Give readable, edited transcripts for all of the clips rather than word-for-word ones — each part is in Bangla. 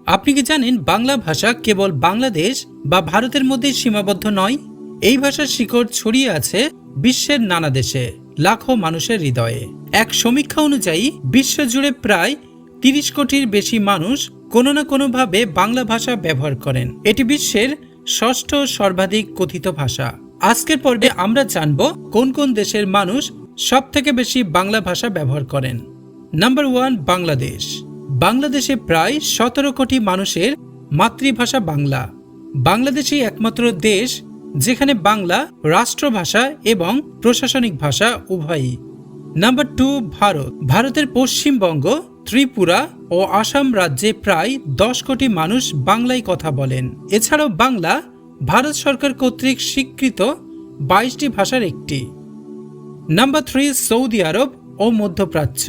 আপনি কি জানেন বাংলা ভাষা কেবল বাংলাদেশ বা ভারতের মধ্যেই সীমাবদ্ধ নয়? এই ভাষার শিকড় ছড়িয়ে আছে বিশ্বের নানা দেশে, লাখো মানুষের হৃদয়ে। এক সমীক্ষা অনুযায়ী বিশ্বজুড়ে প্রায় ৩০ কোটির বেশি মানুষ কোনো না কোনোভাবে বাংলা ভাষা ব্যবহার করেন। এটি বিশ্বের ষষ্ঠ সর্বাধিক কথিত ভাষা। আজকের পর্বে আমরা জানব কোন কোন দেশের মানুষ সবথেকে বেশি বাংলা ভাষা ব্যবহার করেন। নাম্বার 1, বাংলাদেশ। বাংলাদেশে প্রায় ১৭ কোটি মানুষের মাতৃভাষা বাংলা। বাংলাদেশই একমাত্র দেশ যেখানে বাংলা রাষ্ট্রভাষা এবং প্রশাসনিক ভাষা উভয়ই। নাম্বার 2, ভারত। ভারতের পশ্চিমবঙ্গ, ত্রিপুরা ও আসাম রাজ্যে প্রায় ১০ কোটি মানুষ বাংলায় কথা বলেন। এছাড়াও বাংলা ভারত সরকার কর্তৃক স্বীকৃত ২২টি ভাষার একটি। নাম্বার 3, সৌদি আরব ও মধ্যপ্রাচ্য।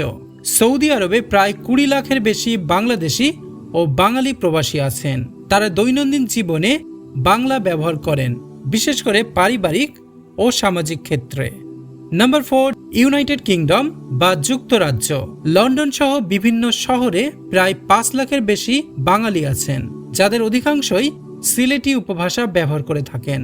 সৌদি আরবে প্রায় ২০ লাখের বেশি বাংলাদেশি ও বাঙালি প্রবাসী আছেন। তারা দৈনন্দিন জীবনে বাংলা ব্যবহার করেন, বিশেষ করে পারিবারিক ও সামাজিক ক্ষেত্রে। নাম্বার 4, ইউনাইটেড কিংডম বা যুক্তরাজ্য। লন্ডন সহ বিভিন্ন শহরে প্রায় ৫ লাখের বেশি বাঙালি আছেন, যাদের অধিকাংশই সিলেটি উপভাষা ব্যবহার করে থাকেন।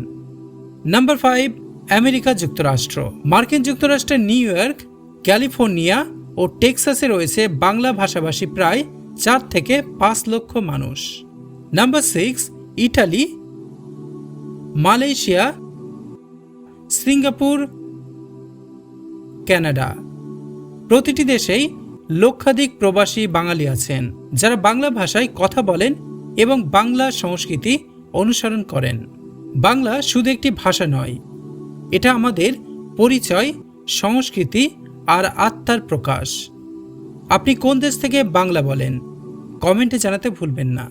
নাম্বার 5, আমেরিকা যুক্তরাষ্ট্র। মার্কিন যুক্তরাষ্ট্রের নিউ ইয়র্ক, ক্যালিফোর্নিয়া ও টেক্সাসে রয়েছে বাংলা ভাষাভাষী প্রায় ৪ থেকে ৫ লক্ষ মানুষ। Number 6, Italy, Malaysia, Singapore, Canada. প্রতিটি দেশেই লক্ষাধিক প্রবাসী বাঙালি আছেন, যারা বাংলা ভাষায় কথা বলেন এবং বাংলা সংস্কৃতি অনুসরণ করেন। বাংলা শুধু একটি ভাষা নয়, এটা আমাদের পরিচয়, সংস্কৃতি আর আত্মার প্রকাশ। আপনি কোন দেশ থেকে বাংলা বলেন? কমেন্টে জানাতে ভুলবেন না।